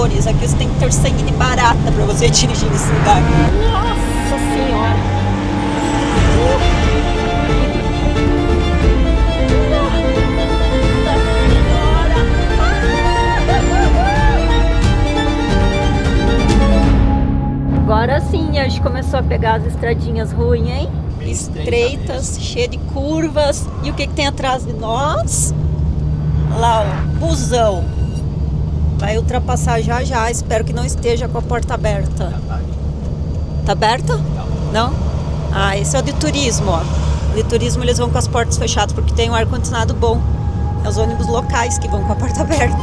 moradores. Aqui você tem que ter sangue de barata para você dirigir nesse lugar. Nossa Senhora! Agora sim, a gente começou a pegar as estradinhas ruins, hein? Estreitas, cheia de curvas. E o que tem atrás de nós? Lá, ó, busão. Vai ultrapassar já já. Espero que não esteja com a porta aberta. Tá aberta? Não? Ah, esse é o de turismo, ó. O de turismo eles vão com as portas fechadas porque tem um ar-condicionado bom. É os ônibus locais que vão com a porta aberta.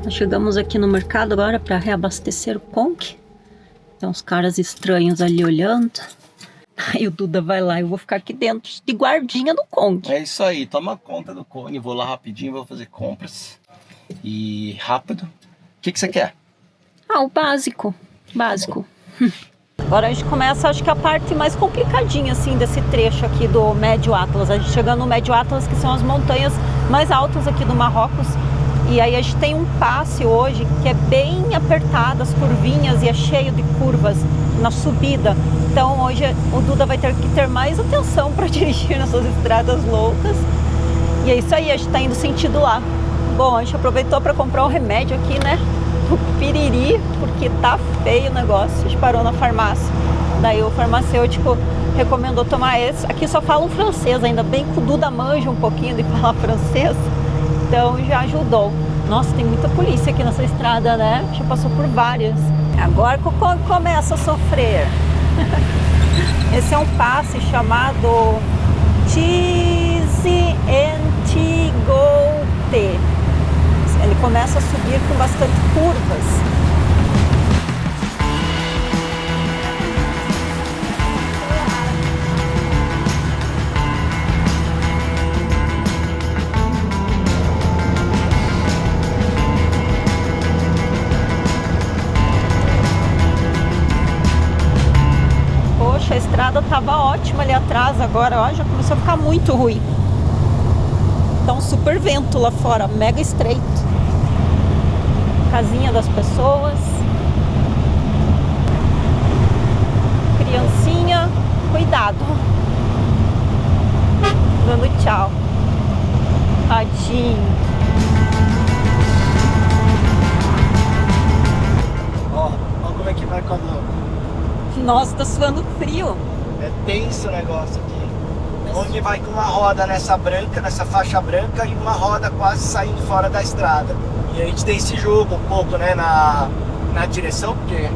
Chegamos aqui no mercado agora para reabastecer o Conk. Tem uns caras estranhos ali olhando. Aí o Duda vai lá e eu vou ficar aqui dentro de guardinha do Conk. É isso aí, toma conta do Conk. Vou lá rapidinho, vou fazer compras. E rápido. O que você quer? Ah, o básico. Básico. Agora a gente começa, acho que a parte mais complicadinha assim desse trecho aqui do Médio Atlas. A gente chegando no Médio Atlas, que são as montanhas mais altas aqui do Marrocos. E aí a gente tem um passe hoje que é bem apertado, as curvinhas, e é cheio de curvas na subida. Então hoje o Duda vai ter que ter mais atenção para dirigir nessas estradas loucas. E é isso aí, a gente está indo sentido lá. Bom, a gente aproveitou para comprar um remédio aqui, né? O piriri, porque tá feio o negócio. A gente parou na farmácia. Daí o farmacêutico recomendou tomar esse. Aqui só falam francês, ainda bem que o Duda manja um pouquinho de falar francês. Então já ajudou. Nossa, tem muita polícia aqui nessa estrada, né? Já passou por várias. Agora que o Conk começa a sofrer. Esse é um passe chamado Tizi Antigote. Ele começa a subir com bastante curvas. A estrada tava ótima ali atrás, agora ó, já começou a ficar muito ruim. Tá um super vento lá fora, mega estreito. Casinha das pessoas. Criancinha, cuidado. Dando tchau. Tadinho. Ó, como é que vai quando... Nossa, tá suando frio. É tenso o negócio aqui. Onde vai com uma roda nessa branca, nessa faixa branca, e uma roda quase saindo fora da estrada. E a gente tem esse jogo um pouco, né, na direção, porque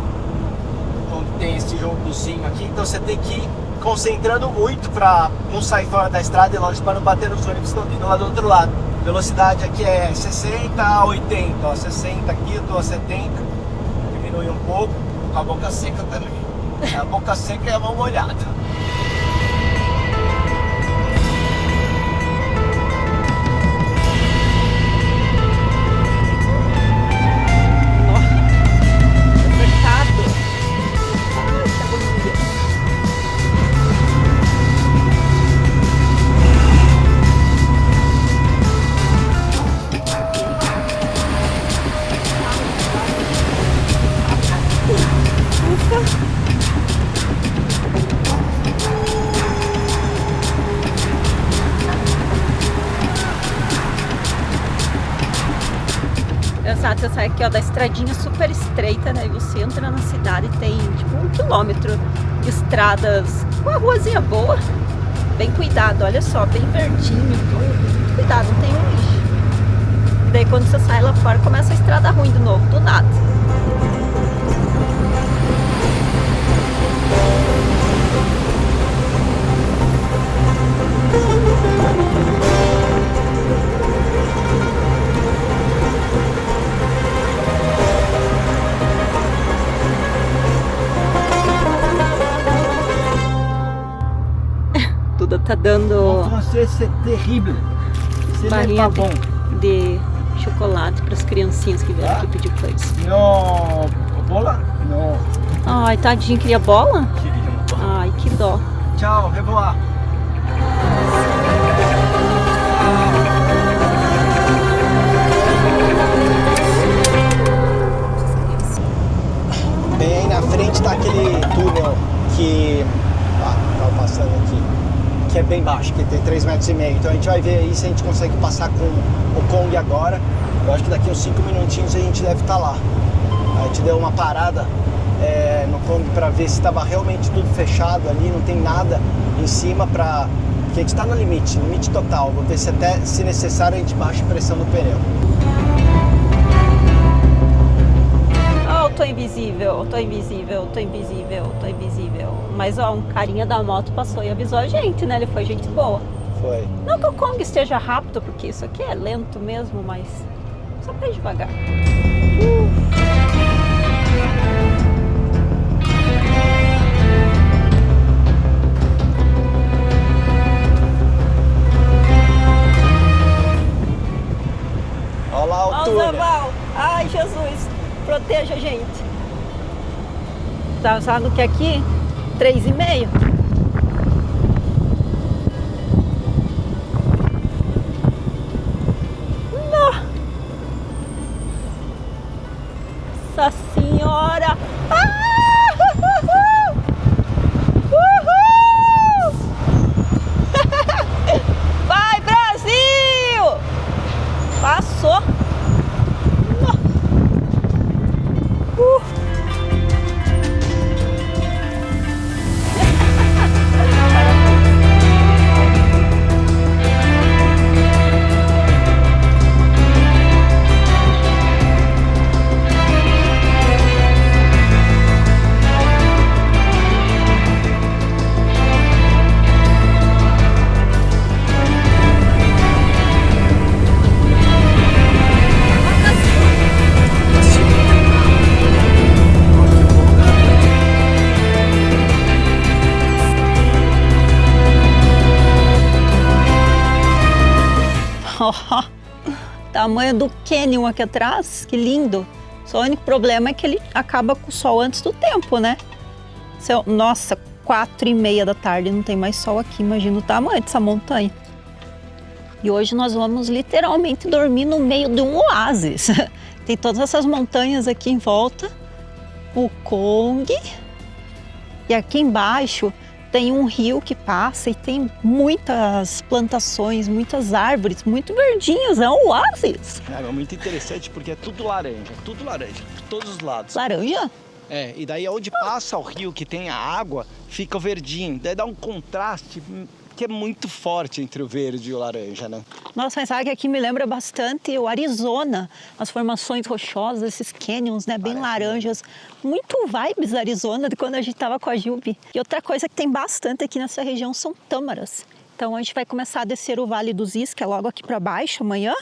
tem esse jogozinho aqui, então você tem que ir concentrando muito pra não sair fora da estrada e longe para não bater nos ônibus que estão vindo lá do outro lado. Velocidade aqui é 60 a 80, ó, 60 aqui, eu tô a 70, diminui um pouco, com a boca seca também. A boca seca e a mão molhada. Exato, você sai aqui ó, da estradinha super estreita, né? E você entra na cidade e tem tipo 1 quilômetro de estradas, uma ruazinha boa, bem cuidado, olha só, bem verdinho, tudo. Cuidado, não tem um lixo. E daí quando você sai lá fora começa a estrada ruim de novo, do nada. Duda tá dando Francês, c'est terrible. C'est barrinha pas bom. de chocolate para as criancinhas que vieram aqui pedir coisa. Não, bola? Não. Ai, tadinho, queria bola? Ai, que dó. Tchau, revoar. Bem aí na frente tá aquele túnel que tava passando aqui, que é bem baixo, que tem 3,5 metros. Então a gente vai ver aí se a gente consegue passar com o Kong agora. Eu acho que daqui uns 5 minutinhos a gente deve estar lá. A gente deu uma parada no Kong para ver se estava realmente tudo fechado ali, não tem nada em cima, porque a gente está no limite total. Vou ver se até, se necessário, a gente baixa a pressão do pneu. Oh, tô invisível, tô invisível, tô invisível, tô invisível. Mas ó, um carinha da moto passou e avisou a gente, né? Ele foi gente boa. Foi. Não que o Kong esteja rápido, porque isso aqui é lento mesmo, mas só pra ir devagar. Olha lá o túnel. Zaval. Ai, Jesus, proteja a gente. Tá usando que aqui? 3,5. Nossa Senhora! Uhul! Vai, Brasil! Passou! Tamanho do Canyon aqui atrás, que lindo. Só o único problema é que ele acaba com o sol antes do tempo, né? Nossa, 4:30 da tarde, não tem mais sol aqui, imagina o tamanho dessa montanha. E hoje nós vamos literalmente dormir no meio de um oásis. Tem todas essas montanhas aqui em volta, o Kong, e aqui embaixo tem um rio que passa e tem muitas plantações, muitas árvores, muito verdinhos, é um oásis. É muito interessante porque é tudo laranja, por todos os lados. Laranja? É, e daí onde passa o rio que tem a água, fica o verdinho. Daí dá um contraste que é muito forte entre o verde e o laranja, né? Nossa, mas sabe que aqui me lembra bastante o Arizona, as formações rochosas, esses canyons, né, bem laranjas. Muito vibes Arizona de quando a gente tava com a Jubi. E outra coisa que tem bastante aqui nessa região são tâmaras. Então a gente vai começar a descer o Vale dos Is, que é logo aqui para baixo amanhã,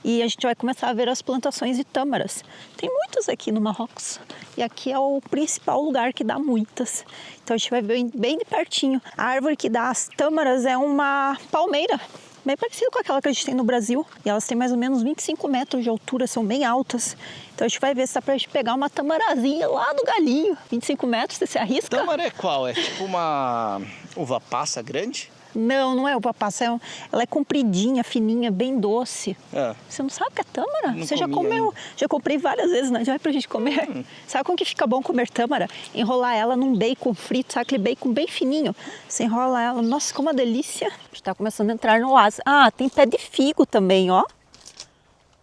e a gente vai começar a ver as plantações de tâmaras. Tem muitas aqui no Marrocos, e aqui é o principal lugar que dá muitas. Então a gente vai ver bem de pertinho. A árvore que dá as tâmaras é uma palmeira, bem parecida com aquela que a gente tem no Brasil. E elas têm mais ou menos 25 metros de altura, são bem altas. Então a gente vai ver se dá pra gente pegar uma tamarazinha lá do galinho. 25 metros, você se arrisca? Tâmara é qual? É tipo uma uva passa grande? Não, não é uva passa, ela é compridinha, fininha, bem doce. É. Você não sabe o que é tâmara? Não Você já comi comeu? ainda. Já comprei várias vezes, né? Já é pra gente comer. Sabe como que fica bom comer tâmara? Enrolar ela num bacon frito, sabe aquele bacon bem fininho? Você enrola ela, nossa, como uma delícia. Está começando a entrar no oásis. Ah, tem pé de figo também, ó.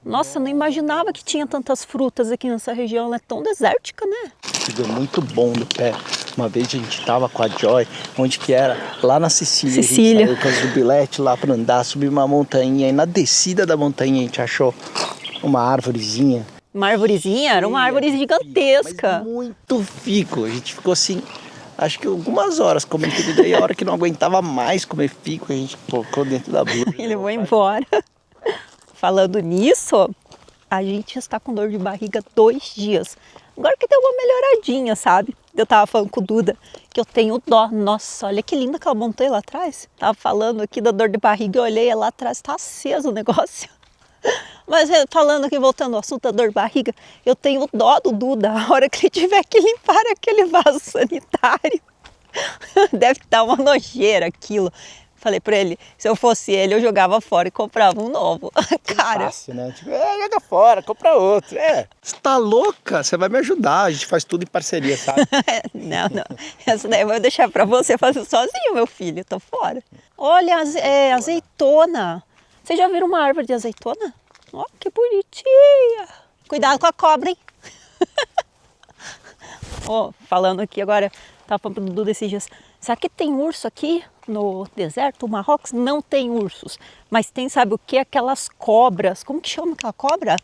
Nossa, não imaginava que tinha tantas frutas aqui nessa região, ela é tão desértica, né? Figo é muito bom no pé. Uma vez a gente tava com a Joy, onde que era? Lá na Sicília. Sicília. A gente saiu com a jubilete lá pra andar, subir uma montanha. E na descida da montanha a gente achou uma árvorezinha. Uma arvorezinha? Era uma árvore gigantesca. Mas muito figo. A gente ficou assim, acho que algumas horas comendo tudo. Daí a hora que não aguentava mais comer figo, a gente colocou dentro da blusa. Ele foi embora. Falando nisso, a gente está com dor de barriga 2 dias. Agora que deu uma melhoradinha, sabe? Eu tava falando com o Duda que eu tenho dó. Nossa, olha que linda aquela montanha lá atrás. Tava falando aqui da dor de barriga, eu olhei lá atrás, tá aceso o negócio. Mas falando aqui, voltando ao assunto da dor de barriga, eu tenho dó do Duda a hora que ele tiver que limpar aquele vaso sanitário. Deve dar uma nojeira aquilo. Falei pra ele, se eu fosse ele, eu jogava fora e comprava um novo. Cara. Fácil, né? Tipo, joga fora, compra outro. Você tá louca? Você vai me ajudar. A gente faz tudo em parceria, sabe? Não. Essa daí eu vou deixar pra você fazer sozinho, meu filho. Eu tô fora. Olha, azeitona. Vocês já viram uma árvore de azeitona? Ó, que bonitinha. Cuidado com a cobra, hein? Falando aqui agora, tava falando pro Dudu desses dias. Será que tem urso aqui no deserto, Marrocos? Não tem ursos, mas tem, sabe o que? Aquelas cobras. Como que chama aquela cobra?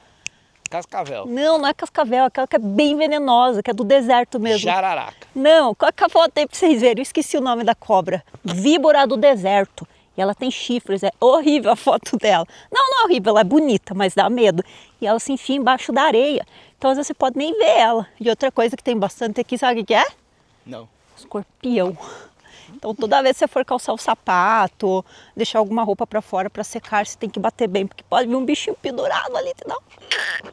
Cascavel. Não é cascavel, aquela que é bem venenosa, que é do deserto mesmo. Jararaca. Não, coloca a foto aí pra vocês verem, eu esqueci o nome da cobra. Víbora do deserto. E ela tem chifres, é horrível a foto dela. Não é horrível, ela é bonita, mas dá medo. E ela se enfia embaixo da areia, então às vezes você pode nem ver ela. E outra coisa que tem bastante aqui, sabe o que é? Não. Escorpião. Então toda vez que você for calçar o sapato, deixar alguma roupa pra fora pra secar, você tem que bater bem, porque pode vir um bichinho pendurado ali, entendeu?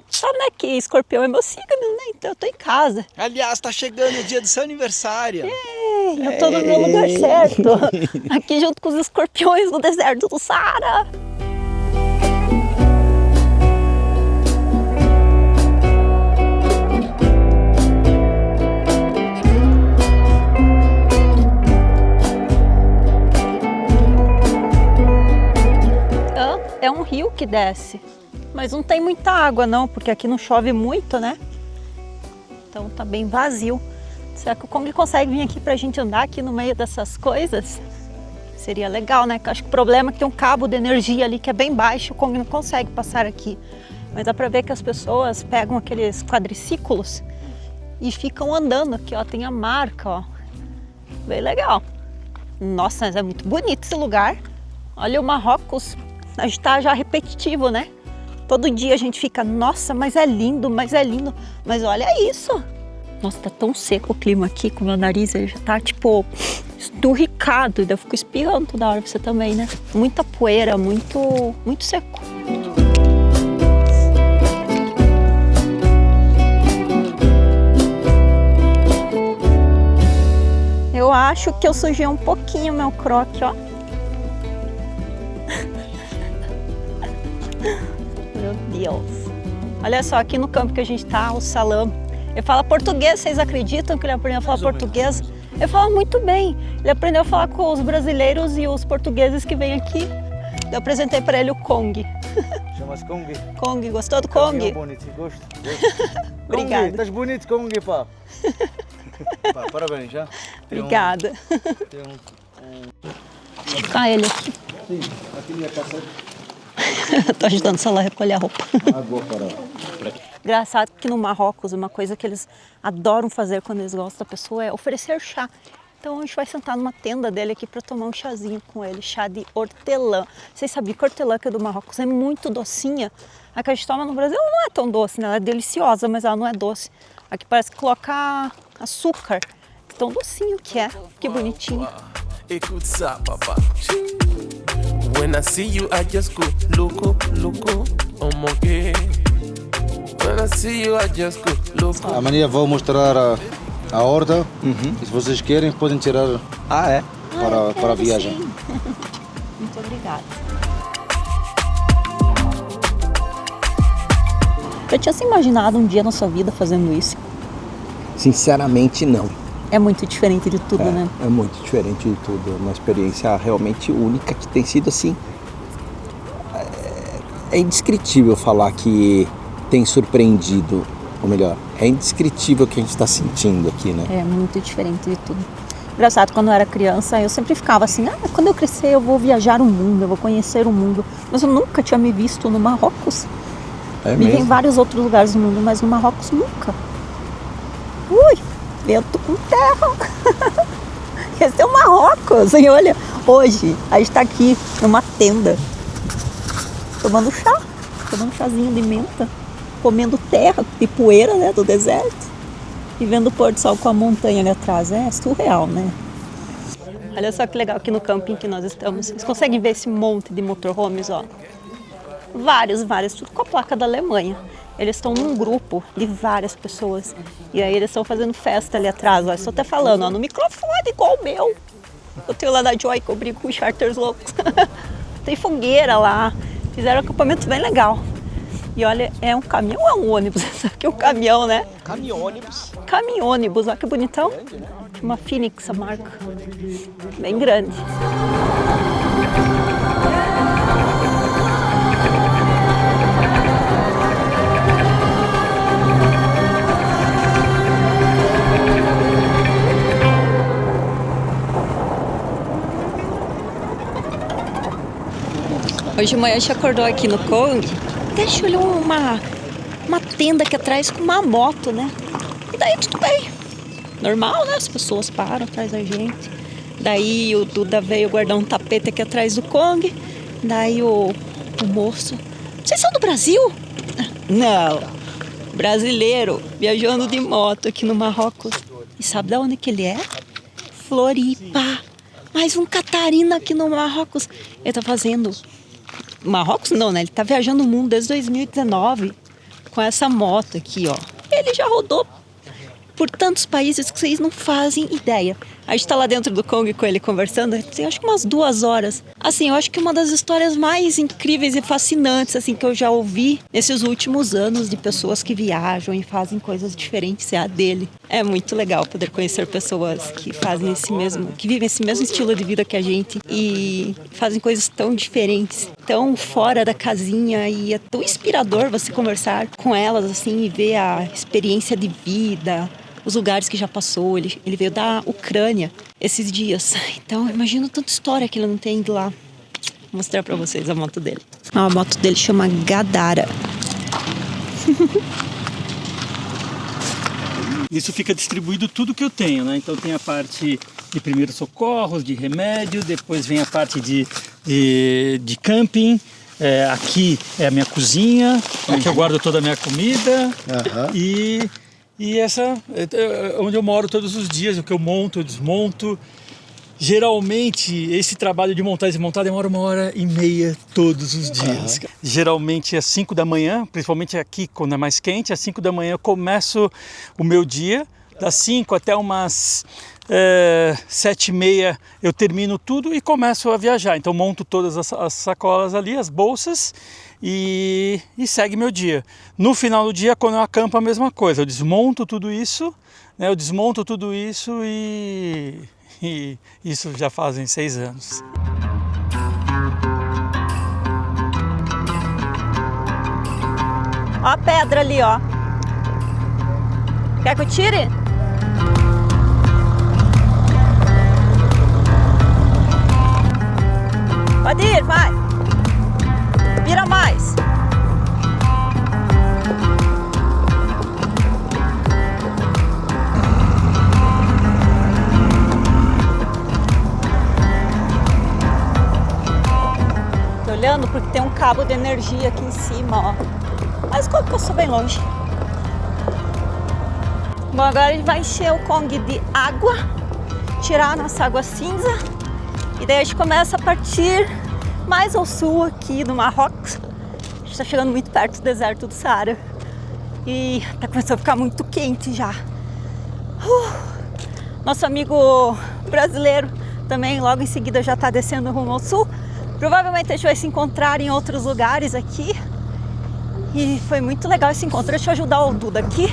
Sabe, né, que escorpião é meu signo, né? Então eu tô em casa. Aliás, tá chegando o dia do seu aniversário. Eu tô no meu lugar certo. Aqui junto com os escorpiões no deserto do Saara. É um rio que desce, mas não tem muita água não, porque aqui não chove muito, né? Então tá bem vazio. Será que o Kong consegue vir aqui pra gente andar aqui no meio dessas coisas? Seria legal, né? Acho que o problema é que tem um cabo de energia ali que é bem baixo, o Kong não consegue passar aqui. Mas dá pra ver que as pessoas pegam aqueles quadriciclos e ficam andando aqui, ó, tem a marca, ó. Bem legal. Nossa, mas é muito bonito esse lugar. Olha o Marrocos. A gente tá já repetitivo, né? Todo dia a gente fica, nossa, mas é lindo, mas olha isso. Nossa, tá tão seco o clima aqui, com o meu nariz ele já tá, tipo, esturricado. E eu fico espirrando toda hora, você também, né? Muita poeira, muito seco. Eu acho que eu sujei um pouquinho meu croque, ó. Meu Deus. Olha só, aqui no campo que a gente tá, o Salam. Ele fala português, vocês acreditam que ele aprendeu a falar português? Ele fala muito bem. Ele aprendeu a falar com os brasileiros e os portugueses que vêm aqui. Eu apresentei para ele o Kong. Chama-se Kong. Kong, gostou do Kong? Bonito, gosto. Obrigada. Estás bonito, Kong, pá. Pá, parabéns, já. Obrigada. Deixa eu ficar ele aqui. Sim, aqui minha casa. Tô ajudando o Salah a recolher a roupa. Água para... Engraçado que no Marrocos, uma coisa que eles adoram fazer quando eles gostam da pessoa é oferecer chá. Então a gente vai sentar numa tenda dele aqui para tomar um chazinho com ele, chá de hortelã. Vocês sabiam que a hortelã que é do Marrocos é muito docinha? A que a gente toma no Brasil não é tão doce, né? Ela é deliciosa, mas ela não é doce. Aqui parece que coloca açúcar. Tão docinho que é, que bonitinho. Écoute ça, papa. When I see you, I just go loco, oh my God. When I see you, I just go loco. Amanhã vou mostrar a horta. E se vocês querem, podem tirar para a viagem. Sim. Muito obrigada. Já tinha se imaginado um dia na sua vida fazendo isso? Sinceramente, não. É muito diferente de tudo, né? É muito diferente de tudo. É uma experiência realmente única que tem sido assim. É indescritível falar que tem surpreendido, ou melhor, é indescritível o que a gente está sentindo aqui, né? É muito diferente de tudo. Engraçado, quando eu era criança, eu sempre ficava assim, quando eu crescer eu vou viajar o mundo, eu vou conhecer o mundo. Mas eu nunca tinha me visto no Marrocos. Vivi em vários outros lugares do mundo, mas no Marrocos nunca. Ui, vento com terra. Esse é o Marrocos. E olha, hoje a gente está aqui numa tenda, tomando chá, tomando chazinho de menta, comendo terra de poeira, né, do deserto. E vendo o pôr do sol com a montanha ali atrás, é surreal, né? Olha só que legal aqui no camping que nós estamos. Vocês conseguem ver esse monte de motorhomes, ó? Vários, tudo com a placa da Alemanha. Eles estão num grupo de várias pessoas. E aí eles estão fazendo festa ali atrás, ó. Estou até falando, ó, no microfone igual o meu. Eu tenho lá da Joy que eu brigo com os charters loucos. Tem fogueira lá. Fizeram um acampamento bem legal. E olha, é um caminhão ou é um ônibus? Sabe que é um caminhão, né? Caminhônibus. Caminhônibus, olha que bonitão. Uma Phoenix, a marca. Bem grande. Hoje de manhã a gente acordou aqui no Kong. Deixa eu olhar uma tenda aqui atrás com uma moto, né? E daí tudo bem. Normal, né? As pessoas param atrás da gente. Daí o Duda veio guardar um tapete aqui atrás do Kong. Daí o moço... Vocês são do Brasil? Não. Brasileiro, viajando de moto aqui no Marrocos. E sabe de onde que ele é? Floripa. Mais um Catarina aqui no Marrocos. Ele tá fazendo... Marrocos não, né? Ele tá viajando o mundo desde 2019 com essa moto aqui, ó. Ele já rodou por tantos países que vocês não fazem ideia. A gente tá lá dentro do Kong com ele conversando, tem acho que umas 2 horas. Assim, eu acho que uma das histórias mais incríveis e fascinantes, assim, que eu já ouvi nesses últimos anos de pessoas que viajam e fazem coisas diferentes é a dele. É muito legal poder conhecer pessoas que fazem que vivem esse mesmo estilo de vida que a gente e fazem coisas tão diferentes, tão fora da casinha, e é tão inspirador você conversar com elas, assim, e ver a experiência de vida, os lugares que já passou. Ele veio da Ucrânia esses dias. Então, imagino tanta história que ele não tem ido lá. Vou mostrar pra vocês a moto dele. A moto dele chama Gadara. Isso fica distribuído tudo que eu tenho, né? Então tem a parte de primeiros socorros, de remédio, depois vem a parte de camping. Aqui é a minha cozinha, aqui eu guardo toda a minha comida. E essa é onde eu moro todos os dias, o que eu monto, eu desmonto. Geralmente, esse trabalho de montar e desmontar demora 1h30 todos os dias. Geralmente, às 5 da manhã, principalmente aqui, quando é mais quente, às 5 da manhã eu começo o meu dia. Das 5 até umas 7h30 eu termino tudo e começo a viajar. Então, monto todas as sacolas ali, as bolsas, e segue meu dia. No final do dia, quando eu acampo, a mesma coisa. Eu desmonto tudo isso, né? E isso já fazem 6 anos. Ó a pedra ali, ó. Quer que eu tire? Pode ir, vai. Vira mais. Tô olhando porque tem um cabo de energia aqui em cima, ó. Mas como que eu sou bem longe? Bom, agora a gente vai encher o Kong de água, tirar a nossa água cinza, e daí a gente começa a partir mais ao sul aqui do Marrocos. A gente está chegando muito perto do deserto do Saara e tá começando a ficar muito quente já. Nosso amigo brasileiro também logo em seguida já está descendo rumo ao sul. Provavelmente a gente vai se encontrar em outros lugares aqui. E foi muito legal esse encontro. Deixa eu ajudar o Duda aqui,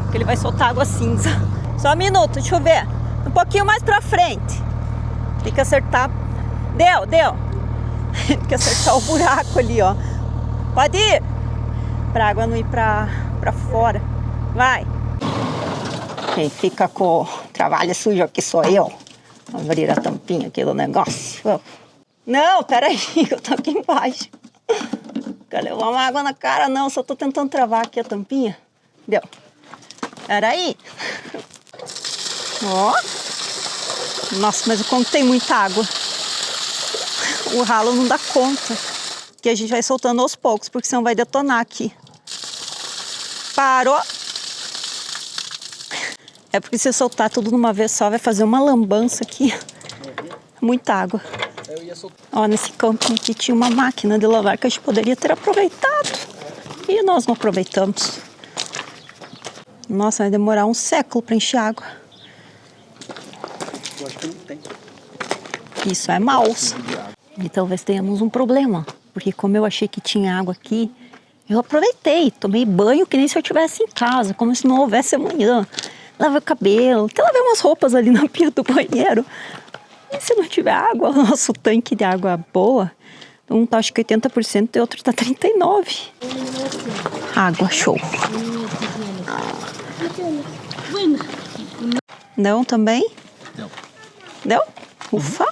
que ele vai soltar água cinza. Só um minuto, deixa eu ver. Um pouquinho mais pra frente. Tem que acertar. Deu. Tem que acertar o buraco ali, ó. Pode ir. Pra água não ir pra fora. Vai. Quem fica com o trabalho sujo aqui sou eu. Vou abrir a tampinha aqui do negócio. Não, peraí, eu tô aqui embaixo. Quer levar uma água na cara? Não, só tô tentando travar aqui a tampinha. Deu. Peraí. Ó. Nossa, mas o Kong tem muita água. O ralo não dá conta. Que a gente vai soltando aos poucos, porque senão vai detonar aqui. Parou. É porque se eu soltar tudo numa vez só, vai fazer uma lambança aqui. Muita água. Ó, nesse camping aqui tinha uma máquina de lavar que a gente poderia ter aproveitado. E nós não aproveitamos. Nossa, vai demorar um século para encher água. Eu acho que não tem. Isso é maus. E talvez tenhamos um problema. Porque como eu achei que tinha água aqui, eu aproveitei. Tomei banho que nem se eu estivesse em casa, como se não houvesse amanhã. Lavei o cabelo, até lavei umas roupas ali na pia do banheiro. E se não tiver água, o nosso tanque de água boa, um tá acho que 80% e outro tá 39%. Água, show. Não também? Não. Deu? Ufa.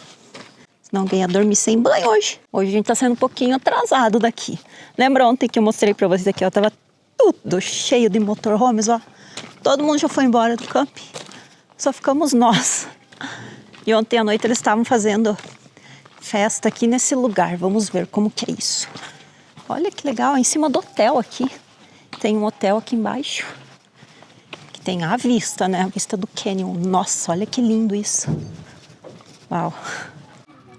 Senão alguém ia dormir sem banho hoje. Hoje a gente tá sendo um pouquinho atrasado daqui. Lembra ontem que eu mostrei pra vocês aqui, ó, tava tudo cheio de motorhomes, ó. Todo mundo já foi embora do camping. Só ficamos nós. E ontem à noite eles estavam fazendo festa aqui nesse lugar. Vamos ver como que é isso. Olha que legal, em cima do hotel aqui. Tem um hotel aqui embaixo. Que tem a vista, né? A vista do canyon. Nossa, olha que lindo isso. Uau.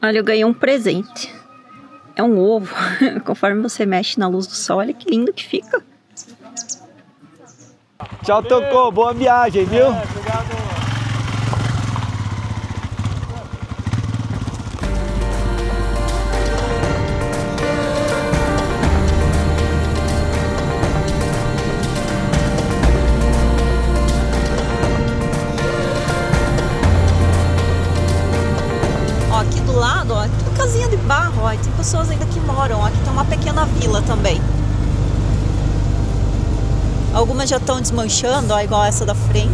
Olha, eu ganhei um presente. É um ovo. Conforme você mexe na luz do sol, olha que lindo que fica. Tchau, Tocô. Boa viagem, viu? Ó, aqui do lado, ó, tem uma casinha de barro, ó, e tem pessoas ainda que moram. Aqui tem uma pequena vila também. Algumas já estão desmanchando, ó, igual essa da frente.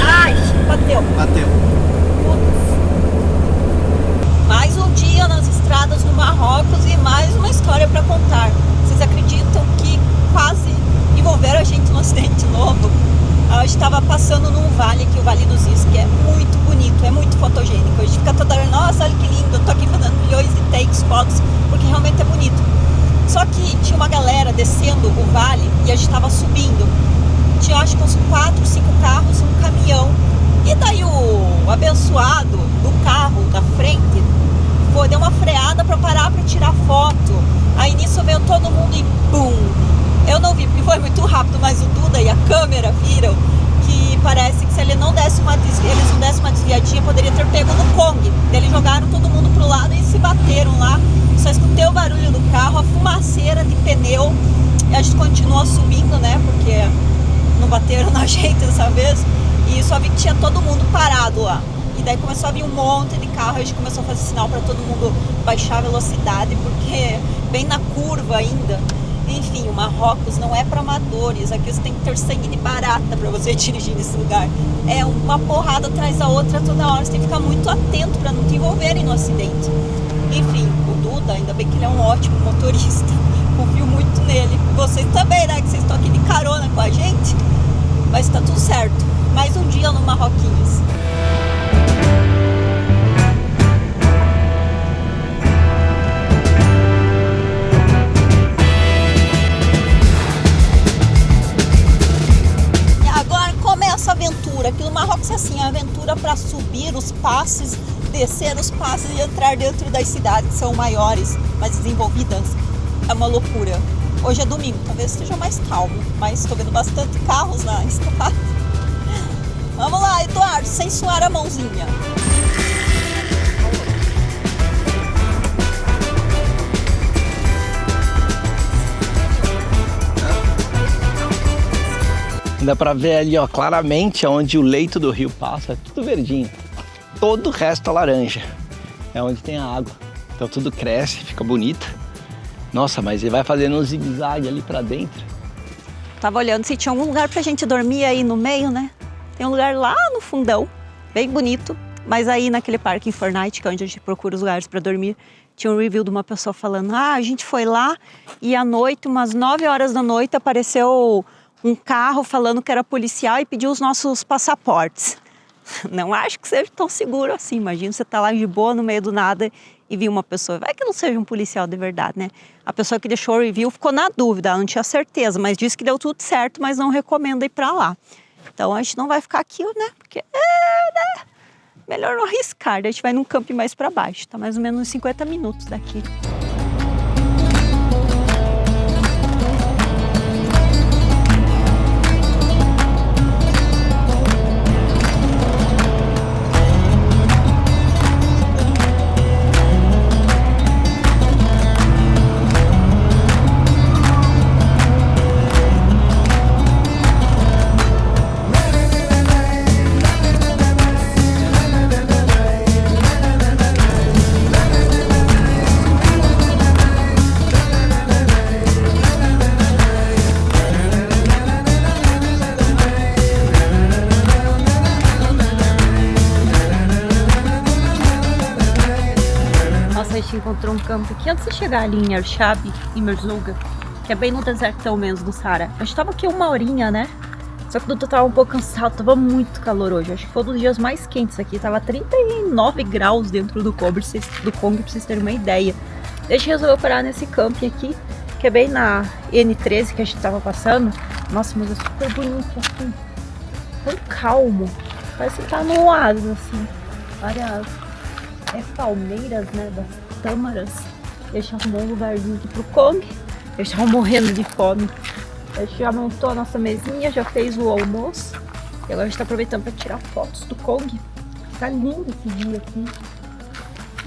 Ai, bateu. Bateu. Mais um dia nas estradas do Marrocos e mais uma história para contar. Vocês acreditam que quase envolveram a gente num acidente novo? A gente estava passando num vale aqui, o Vale dos Is, que é muito bonito, é muito fotogênico. A gente fica toda hora, nossa, olha que lindo, eu tô aqui fazendo milhões de takes, fotos, porque realmente é bonito. Só que tinha uma galera descendo o vale e a gente estava subindo. Tinha acho que uns 4, 5 carros e um caminhão. E daí o abençoado do carro da frente deu uma freada para parar para tirar foto. Aí nisso veio todo mundo e bum! Eu não vi porque foi muito rápido, mas o Duda e a câmera viram que parece que se ele não desse uma desviadinha, poderia ter pego no Kong. Eles jogaram todo mundo pro lado e se bateram lá. Só escutei o barulho do carro, a fumaceira de pneu. E a gente continuou subindo, né? Porque não bateram na gente dessa vez. E só vi que tinha todo mundo parado lá. E daí começou a vir um monte de carro, a gente começou a fazer sinal para todo mundo baixar a velocidade, porque bem na curva ainda. Enfim, o Marrocos não é para amadores, aqui você tem que ter sangue de barata para você dirigir nesse lugar. É uma porrada atrás da outra toda hora, você tem que ficar muito atento para não te envolverem no acidente. Enfim, o Duda, ainda bem que ele é um ótimo motorista, confio muito nele. Vocês também, né, que vocês estão aqui de carona com a gente, mas tá tudo certo. Mais um dia no Marroquinhos. Essa aventura, aqui no Marrocos é assim, a aventura para subir os passes, descer os passes e entrar dentro das cidades que são maiores, mais desenvolvidas, é uma loucura. Hoje é domingo, talvez esteja mais calmo, mas estou vendo bastante carros na estrada. Vamos lá, Eduardo, sem suar a mãozinha. Dá pra ver ali, ó, claramente onde o leito do rio passa, é tudo verdinho. Todo o resto é laranja. É onde tem a água. Então tudo cresce, fica bonito. Nossa, mas ele vai fazendo um zigue-zague ali pra dentro. Tava olhando se tinha algum lugar pra gente dormir aí no meio, né? Tem um lugar lá no fundão, bem bonito. Mas aí naquele parque em Fortnite, que é onde a gente procura os lugares pra dormir, tinha um review de uma pessoa falando, a gente foi lá e à noite, umas 9 horas da noite, apareceu um carro falando que era policial e pediu os nossos passaportes. Não acho que seja tão seguro assim. Imagina você tá lá de boa no meio do nada e viu uma pessoa. Vai que não seja um policial de verdade, né? A pessoa que deixou o review ficou na dúvida, ela não tinha certeza, mas disse que deu tudo certo, mas não recomenda ir pra lá. Então a gente não vai ficar aqui, né? Porque né? Melhor não arriscar. A gente vai num camping mais pra baixo. Tá mais ou menos uns 50 minutos daqui. A gente encontrou um campo aqui antes de chegar ali em Ershab, em Merzouga, que é bem no desertão mesmo do Saara. A gente tava aqui 1 horinha, né? Só que o Dudu tava um pouco cansado, tava muito calor hoje. Acho que foi um dos dias mais quentes aqui, tava 39 graus dentro do Kong, pra vocês terem uma ideia. A gente resolveu parar nesse camping aqui, que é bem na N13 que a gente tava passando. Nossa, mas é super bonito aqui. Tão calmo. Parece que tá no oásis, assim. Várias palmeiras, né, das tâmaras. A gente arrumou um lugarzinho aqui pro Kong. Eles estavam morrendo de fome. A gente já montou a nossa mesinha, já fez o almoço. E agora a gente tá aproveitando para tirar fotos do Kong. Tá lindo esse dia aqui.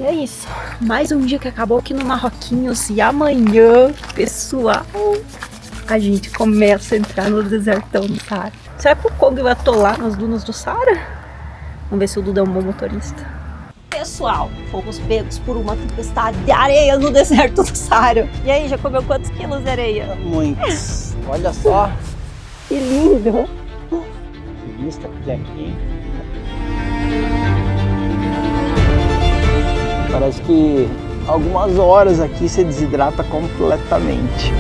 E é isso. Mais um dia que acabou aqui no Marroquinhos. E amanhã, pessoal, a gente começa a entrar no desertão do Saara. Será que o Kong vai atolar nas dunas do Saara? Vamos ver se o Dudu é um bom motorista. Pessoal, fomos pegos por uma tempestade de areia no deserto do Saara. E aí, já comeu quantos quilos de areia? Muitos. Olha só. Que lindo. Vista aqui. Parece que algumas horas aqui se desidrata completamente.